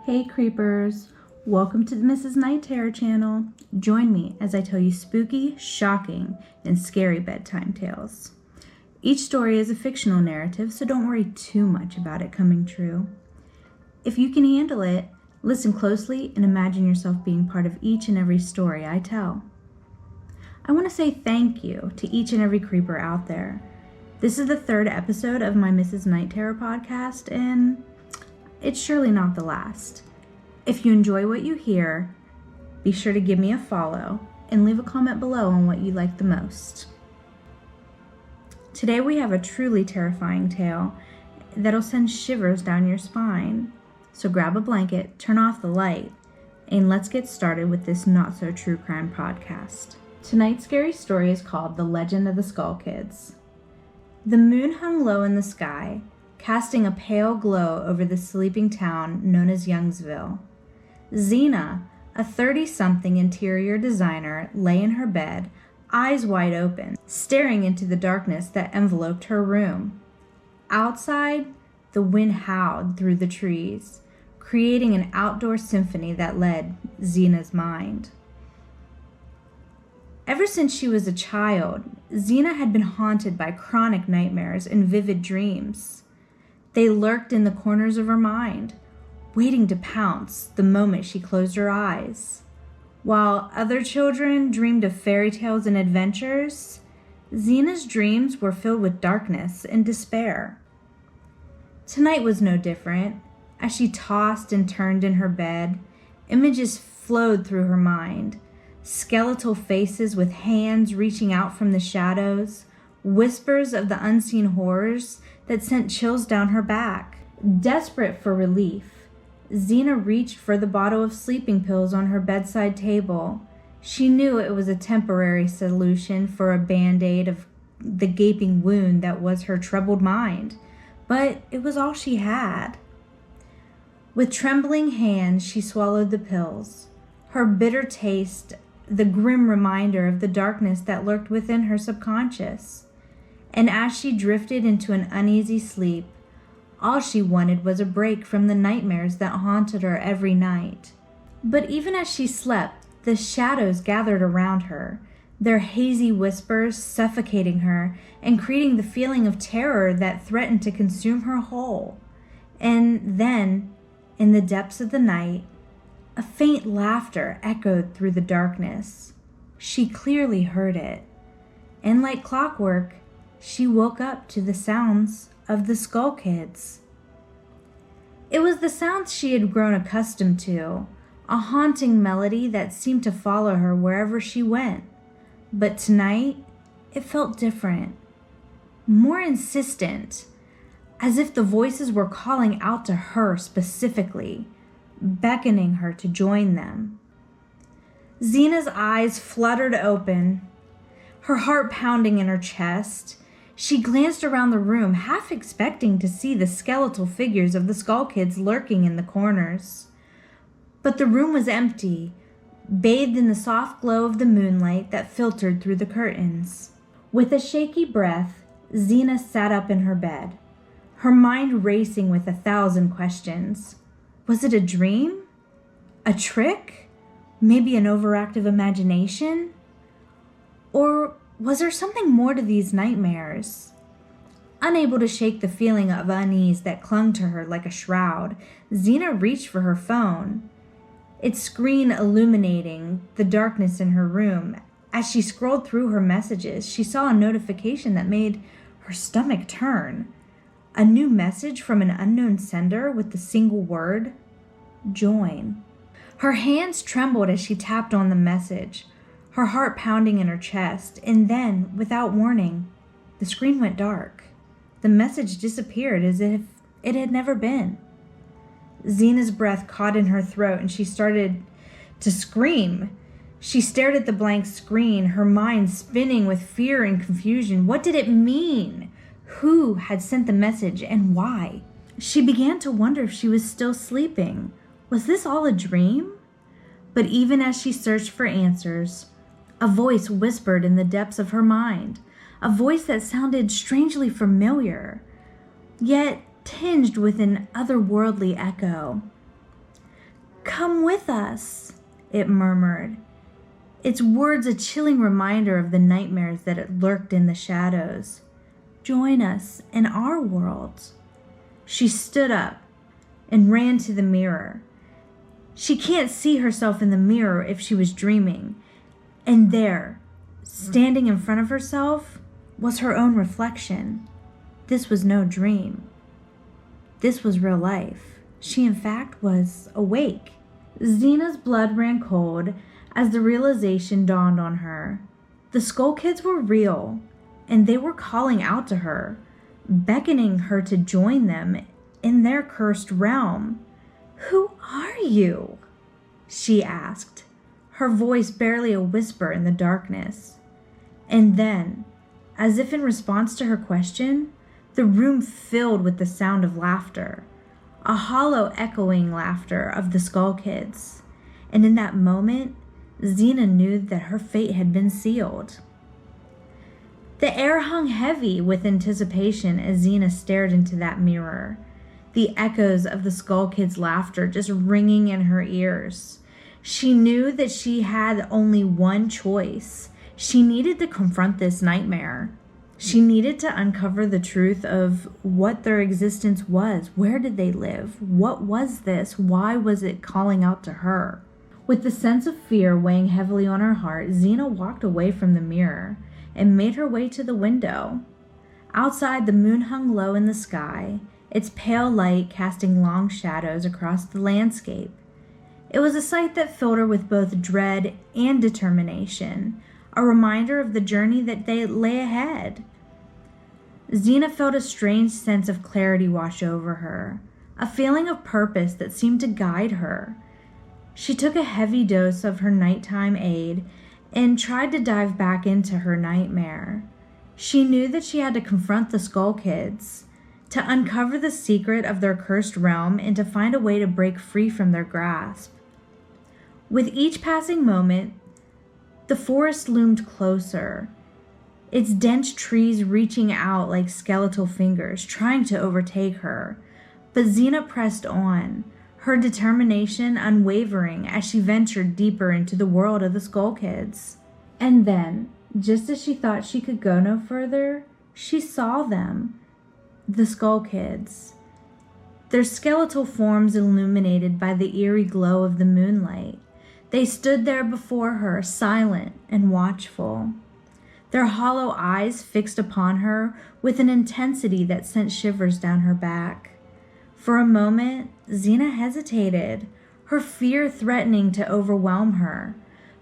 Hey creepers, welcome to the Mrs. Night Terror channel. Join me as I tell you spooky, shocking, and scary bedtime tales. Each story is a fictional narrative, so don't worry too much about it coming true. If you can handle it, listen closely and imagine yourself being part of each and every story I tell. I want to say thank you to each and every creeper out there. This is the third episode of my Mrs. Night Terror podcast, and it's surely not the last. If you enjoy what you hear, be sure to give me a follow and leave a comment below on what you like the most. Today we have a truly terrifying tale that'll send shivers down your spine. So grab a blanket, turn off the light, and let's get started with this not-so-true crime podcast. Tonight's scary story is called The Legend of the Skull Kids. The moon hung low in the sky, casting a pale glow over the sleeping town known as Youngsville. Xena, a 30-something interior designer, lay in her bed, eyes wide open, staring into the darkness that enveloped her room. Outside, the wind howled through the trees, creating an outdoor symphony that led Xena's mind. Ever since she was a child, Xena had been haunted by chronic nightmares and vivid dreams. They lurked in the corners of her mind, waiting to pounce the moment she closed her eyes. While other children dreamed of fairy tales and adventures, Xena's dreams were filled with darkness and despair. Tonight was no different. As she tossed and turned in her bed, images flowed through her mind. Skeletal faces with hands reaching out from the shadows, whispers of the unseen horrors that sent chills down her back. Desperate for relief, Xena reached for the bottle of sleeping pills on her bedside table. She knew it was a temporary solution for a band-aid of the gaping wound that was her troubled mind, but it was all she had. With trembling hands, she swallowed the pills, her bitter taste the grim reminder of the darkness that lurked within her subconscious. And as she drifted into an uneasy sleep, all she wanted was a break from the nightmares that haunted her every night. But even as she slept, the shadows gathered around her, their hazy whispers suffocating her and creating the feeling of terror that threatened to consume her whole. And then, in the depths of the night, a faint laughter echoed through the darkness. She clearly heard it, and like clockwork, she woke up to the sounds of the Skull Kids. It was the sounds she had grown accustomed to, a haunting melody that seemed to follow her wherever she went. But tonight, it felt different, more insistent, as if the voices were calling out to her specifically, beckoning her to join them. Xena's eyes fluttered open, her heart pounding in her chest. She glanced around the room, half expecting to see the skeletal figures of the Skull Kids lurking in the corners. But the room was empty, bathed in the soft glow of the moonlight that filtered through the curtains. With a shaky breath, Xena sat up in her bed, her mind racing with 1,000 questions. Was it a dream? A trick? Maybe an overactive imagination? Or was there something more to these nightmares? Unable to shake the feeling of unease that clung to her like a shroud, Xena reached for her phone, its screen illuminating the darkness in her room. As she scrolled through her messages, she saw a notification that made her stomach turn. A new message from an unknown sender with the single word, join. Her hands trembled as she tapped on the message, her heart pounding in her chest, and then, without warning, the screen went dark. The message disappeared as if it had never been. Xena's breath caught in her throat and she started to scream. She stared at the blank screen, her mind spinning with fear and confusion. What did it mean? Who had sent the message and why? She began to wonder if she was still sleeping. Was this all a dream? But even as she searched for answers, a voice whispered in the depths of her mind, a voice that sounded strangely familiar, yet tinged with an otherworldly echo. Come with us, it murmured, its words a chilling reminder of the nightmares that had lurked in the shadows. Join us in our world. She stood up and ran to the mirror. She can't see herself in the mirror if she was dreaming. And there, standing in front of herself, was her own reflection. This was no dream. This was real life. She, in fact, was awake. Xena's blood ran cold as the realization dawned on her. The Skull Kids were real, and they were calling out to her, beckoning her to join them in their cursed realm. Who are you? She asked, her voice barely a whisper in the darkness. And then, as if in response to her question, the room filled with the sound of laughter, a hollow echoing laughter of the Skull Kids. And in that moment, Xena knew that her fate had been sealed. The air hung heavy with anticipation as Xena stared into that mirror, the echoes of the Skull Kids' laughter just ringing in her ears. She knew that she had only one choice. She needed to confront this nightmare. She needed to uncover the truth of what their existence was. Where did they live? What was this? Why was it calling out to her? With the sense of fear weighing heavily on her heart, Xena walked away from the mirror and made her way to the window. Outside, the moon hung low in the sky, its pale light casting long shadows across the landscape. It was a sight that filled her with both dread and determination, a reminder of the journey that lay ahead. Xena felt a strange sense of clarity wash over her, a feeling of purpose that seemed to guide her. She took a heavy dose of her nighttime aid and tried to dive back into her nightmare. She knew that she had to confront the Skull Kids, to uncover the secret of their cursed realm and to find a way to break free from their grasp. With each passing moment, the forest loomed closer, its dense trees reaching out like skeletal fingers, trying to overtake her. But Xena pressed on, her determination unwavering as she ventured deeper into the world of the Skull Kids. And then, just as she thought she could go no further, she saw them, the Skull Kids, their skeletal forms illuminated by the eerie glow of the moonlight. They stood there before her, silent and watchful, their hollow eyes fixed upon her with an intensity that sent shivers down her back. For a moment, Xena hesitated, her fear threatening to overwhelm her.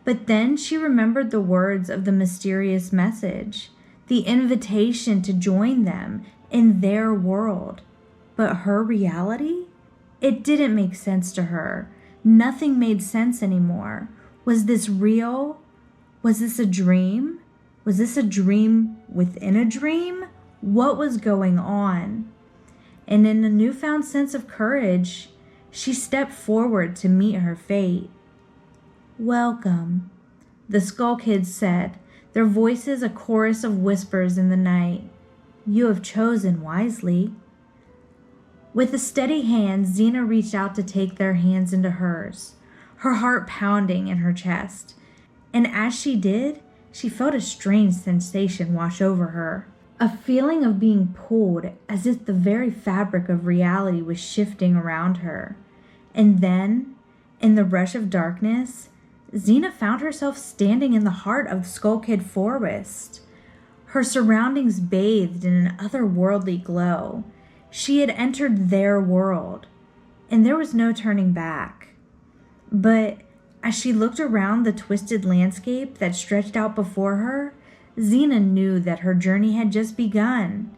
But then she remembered the words of the mysterious message, the invitation to join them in their world. But her reality? It didn't make sense to her. Nothing made sense anymore. Was this real? Was this a dream? Was this a dream within a dream? What was going on? And in a newfound sense of courage, she stepped forward to meet her fate. Welcome, the Skull Kids said, their voices a chorus of whispers in the night. You have chosen wisely. With a steady hand, Xena reached out to take their hands into hers, her heart pounding in her chest. And as she did, she felt a strange sensation wash over her, a feeling of being pulled as if the very fabric of reality was shifting around her. And then, in the rush of darkness, Xena found herself standing in the heart of Skull Kid Forest, her surroundings bathed in an otherworldly glow. She had entered their world, and there was no turning back. But as she looked around the twisted landscape that stretched out before her, Xena knew that her journey had just begun.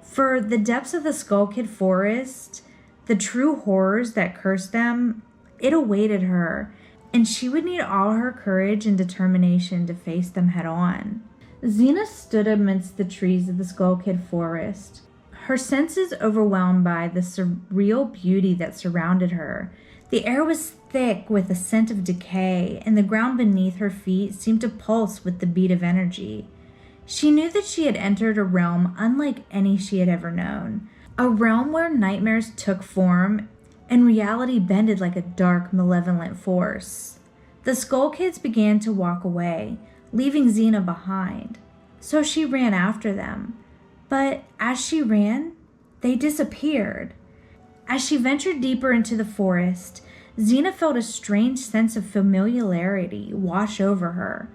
For the depths of the Skull Kid Forest, the true horrors that cursed them, it awaited her, and she would need all her courage and determination to face them head on. Xena stood amidst the trees of the Skull Kid Forest, her senses overwhelmed by the surreal beauty that surrounded her. The air was thick with a scent of decay, and the ground beneath her feet seemed to pulse with the beat of energy. She knew that she had entered a realm unlike any she had ever known, a realm where nightmares took form and reality bended like a dark, malevolent force. The Skull Kids began to walk away, leaving Xena behind. So she ran after them. But as she ran, they disappeared. As she ventured deeper into the forest, Xena felt a strange sense of familiarity wash over her.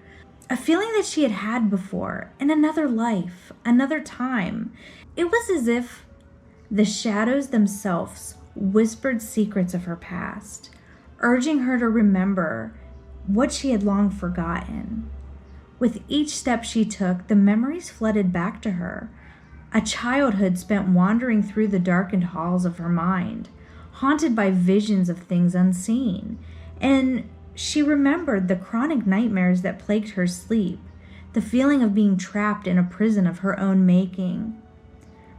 A feeling that she had had before, in another life, another time. It was as if the shadows themselves whispered secrets of her past, urging her to remember what she had long forgotten. With each step she took, the memories flooded back to her, a childhood spent wandering through the darkened halls of her mind, haunted by visions of things unseen. And she remembered the chronic nightmares that plagued her sleep, the feeling of being trapped in a prison of her own making.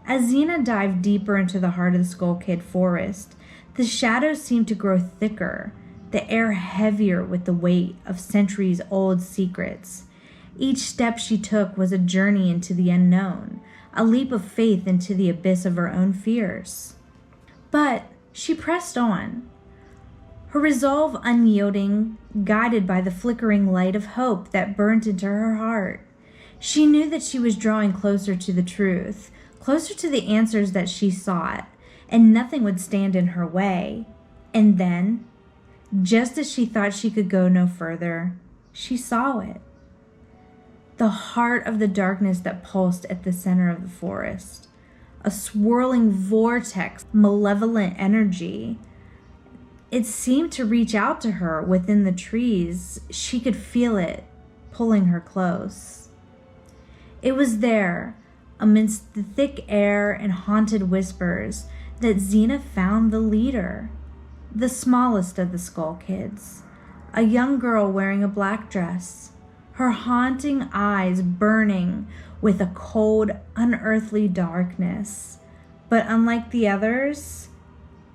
As Xena dived deeper into the heart of the Skull Kid forest, the shadows seemed to grow thicker, the air heavier with the weight of centuries-old secrets. Each step she took was a journey into the unknown, a leap of faith into the abyss of her own fears. But she pressed on, her resolve unyielding, guided by the flickering light of hope that burnt into her heart. She knew that she was drawing closer to the truth, closer to the answers that she sought, and nothing would stand in her way. And then, just as she thought she could go no further, she saw it. The heart of the darkness that pulsed at the center of the forest. A swirling vortex, malevolent energy. It seemed to reach out to her within the trees. She could feel it, pulling her close. It was there, amidst the thick air and haunted whispers, that Xena found the leader, the smallest of the Skull Kids, a young girl wearing a black dress, her haunting eyes burning with a cold, unearthly darkness. But unlike the others,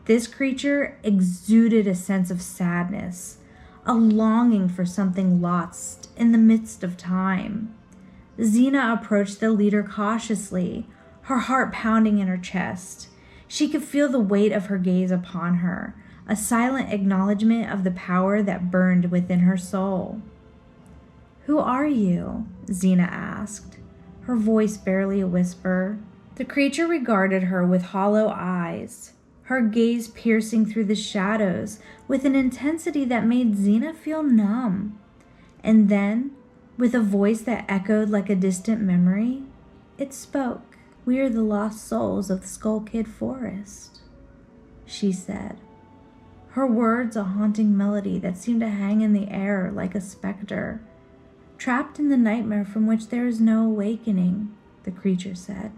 this creature exuded a sense of sadness, a longing for something lost in the midst of time. Xena approached the leader cautiously, her heart pounding in her chest. She could feel the weight of her gaze upon her, a silent acknowledgement of the power that burned within her soul. "Who are you?" Xena asked, her voice barely a whisper. The creature regarded her with hollow eyes, her gaze piercing through the shadows with an intensity that made Xena feel numb. And then, with a voice that echoed like a distant memory, it spoke. "We are the lost souls of the Skull Kid forest," she said. Her words a haunting melody that seemed to hang in the air like a specter. "Trapped in the nightmare from which there is no awakening," the creature said.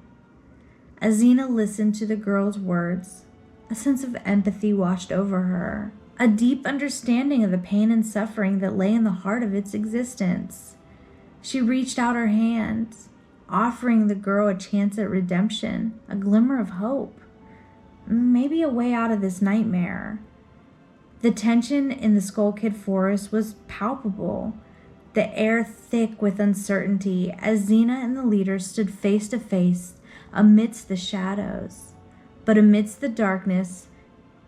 As Xena listened to the girl's words, a sense of empathy washed over her, a deep understanding of the pain and suffering that lay in the heart of its existence. She reached out her hands, offering the girl a chance at redemption, a glimmer of hope, maybe a way out of this nightmare. The tension in the Skull Kid forest was palpable, the air thick with uncertainty as Xena and the leader stood face to face amidst the shadows. But amidst the darkness,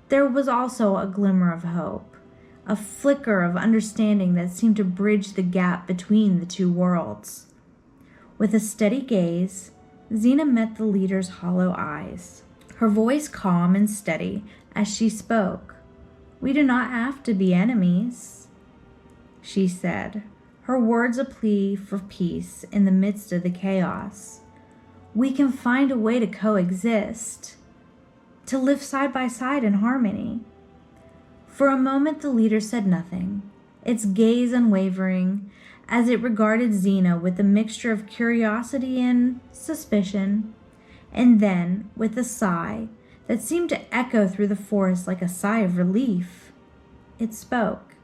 there was also a glimmer of hope, a flicker of understanding that seemed to bridge the gap between the two worlds. With a steady gaze, Xena met the leader's hollow eyes, her voice calm and steady as she spoke. "We do not have to be enemies," she said, her words a plea for peace in the midst of the chaos. "We can find a way to coexist, to live side by side in harmony." For a moment the leader said nothing, its gaze unwavering, as it regarded Xena with a mixture of curiosity and suspicion. And then, with a sigh that seemed to echo through the forest like a sigh of relief, it spoke.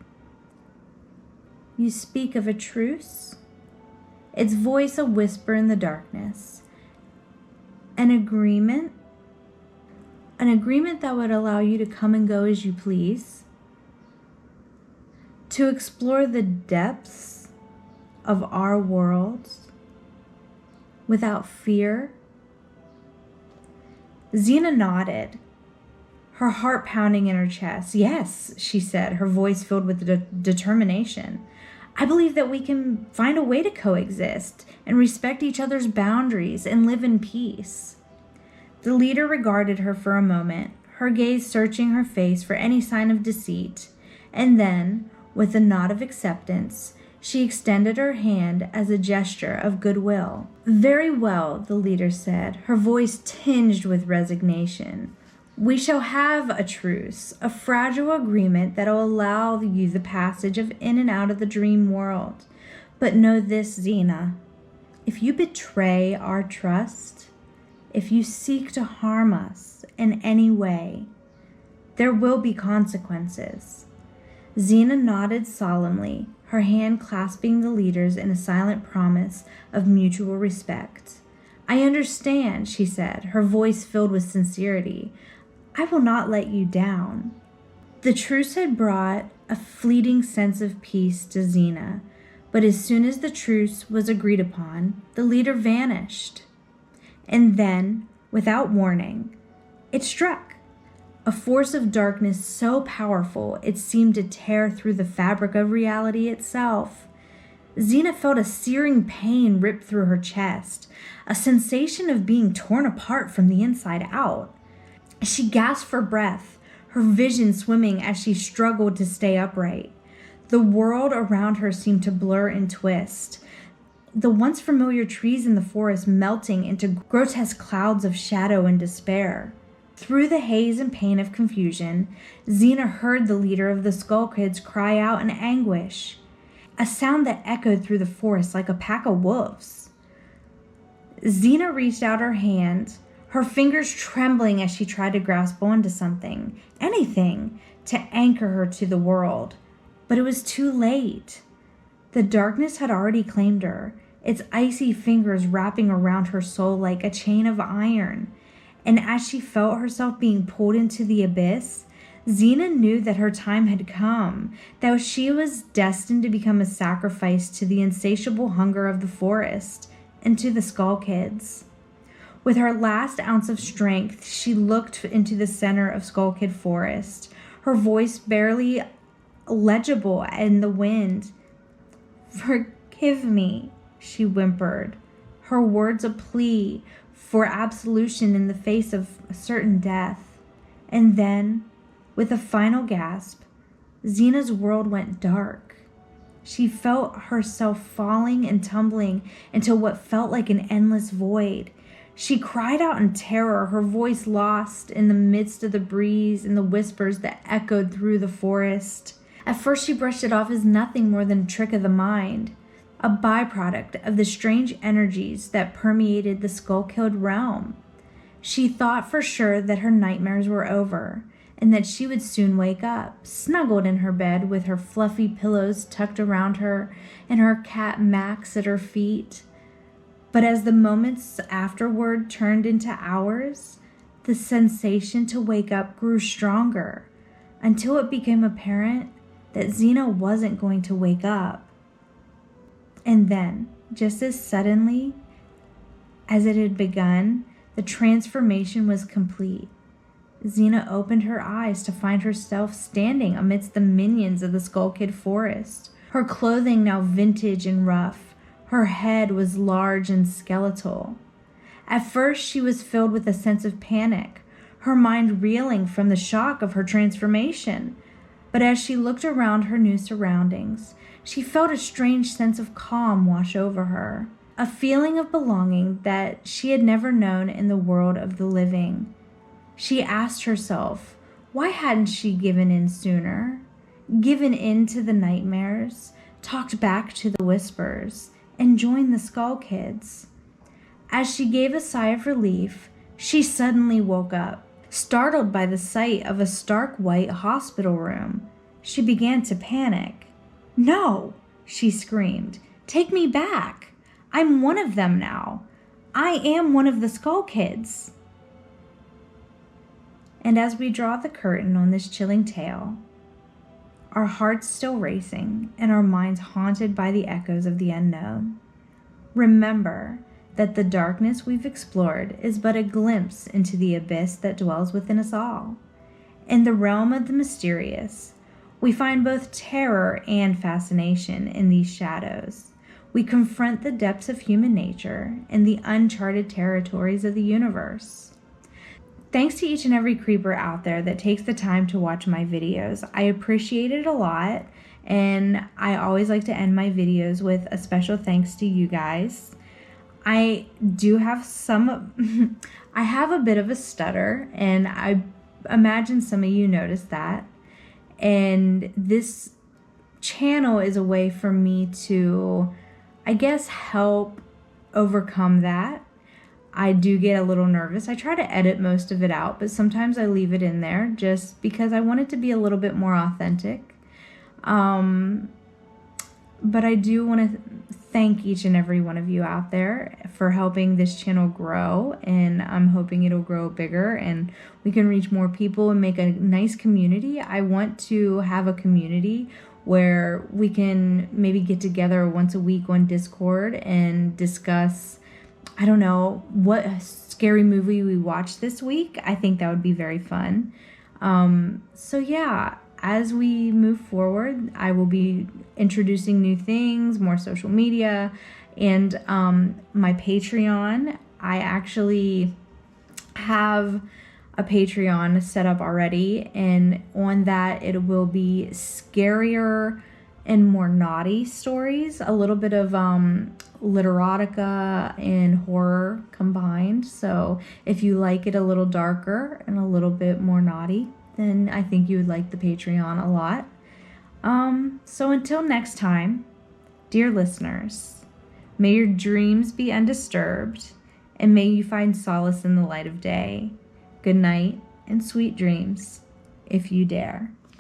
"You speak of a truce?" Its voice a whisper in the darkness. "An agreement? An agreement that would allow you to come and go as you please? To explore the depths of our worlds without fear?" Xena nodded, her heart pounding in her chest. "Yes," she said, her voice filled with determination. "I believe that we can find a way to coexist and respect each other's boundaries and live in peace." The leader regarded her for a moment, her gaze searching her face for any sign of deceit, and then, with a nod of acceptance, she extended her hand as a gesture of goodwill. "Very well," the leader said, her voice tinged with resignation. "We shall have a truce, a fragile agreement that will allow you the passage of in and out of the dream world. But know this, Xena. If you betray our trust, if you seek to harm us in any way, there will be consequences." Xena nodded solemnly, her hand clasping the leader's in a silent promise of mutual respect. "I understand," she said, her voice filled with sincerity. "I will not let you down." The truce had brought a fleeting sense of peace to Xena, but as soon as the truce was agreed upon, the leader vanished. And then, without warning, it struck. A force of darkness so powerful it seemed to tear through the fabric of reality itself. Xena felt a searing pain rip through her chest, a sensation of being torn apart from the inside out. She gasped for breath, her vision swimming as she struggled to stay upright. The world around her seemed to blur and twist, the once familiar trees in the forest melting into grotesque clouds of shadow and despair. Through the haze and pain of confusion, Xena heard the leader of the Skull Kids cry out in anguish, a sound that echoed through the forest like a pack of wolves. Xena reached out her hand, her fingers trembling as she tried to grasp onto something, anything, to anchor her to the world. But it was too late. The darkness had already claimed her, its icy fingers wrapping around her soul like a chain of iron. And as she felt herself being pulled into the abyss, Xena knew that her time had come, that she was destined to become a sacrifice to the insatiable hunger of the forest and to the Skull Kids. With her last ounce of strength, she looked into the center of Skull Kid Forest, her voice barely legible in the wind. "Forgive me," she whimpered, her words a plea for absolution in the face of a certain death. And then, with a final gasp, Xena's world went dark. She felt herself falling and tumbling into what felt like an endless void. She cried out in terror, her voice lost in the midst of the breeze and the whispers that echoed through the forest. At first she brushed it off as nothing more than a trick of the mind, a byproduct of the strange energies that permeated the Skull-Kid realm. She thought for sure that her nightmares were over, and that she would soon wake up, snuggled in her bed with her fluffy pillows tucked around her and her cat Max at her feet. But as the moments afterward turned into hours, the sensation to wake up grew stronger, until it became apparent that Xena wasn't going to wake up. And then, just as suddenly as it had begun, the transformation was complete. Xena opened her eyes to find herself standing amidst the minions of the Skull Kid Forest, her clothing now vintage and rough. Her head was large and skeletal. At first, she was filled with a sense of panic, her mind reeling from the shock of her transformation. But as she looked around her new surroundings, she felt a strange sense of calm wash over her, a feeling of belonging that she had never known in the world of the living. She asked herself, why hadn't she given in sooner? Given in to the nightmares, talked back to the whispers, and joined the Skull Kids. As she gave a sigh of relief, she suddenly woke up, startled by the sight of a stark white hospital room. She began to panic. "No!" she screamed. "Take me back! I'm one of them now. I am one of the Skull Kids." And as we draw the curtain on this chilling tale, our hearts still racing and our minds haunted by the echoes of the unknown, remember that the darkness we've explored is but a glimpse into the abyss that dwells within us all. In the realm of the mysterious, we find both terror and fascination in these shadows. We confront the depths of human nature and the uncharted territories of the universe. Thanks to each and every creeper out there that takes the time to watch my videos. I appreciate it a lot, and I always like to end my videos with a special thanks to you guys. I do have I have a bit of a stutter, and I imagine some of you noticed that. And this channel is a way for me to, I guess, help overcome that. I do get a little nervous. I try to edit most of it out, but sometimes I leave it in there just because I want it to be a little bit more authentic. But I do want to thank each and every one of you out there for helping this channel grow, and I'm hoping it'll grow bigger and we can reach more people and make a nice community. I want to have a community where we can maybe get together once a week on Discord and discuss, I don't know, what scary movie we watched this week. I think that would be very fun. So yeah, as we move forward, I will be introducing new things, more social media, and my Patreon. I actually have a Patreon set up already, and on that it will be scarier and more naughty stories, a little bit of literotica and horror combined. So if you like it a little darker and a little bit more naughty, then I think you would like the Patreon a lot. So until next time, dear listeners, may your dreams be undisturbed, and may you find solace in the light of day. Good night and sweet dreams, if you dare.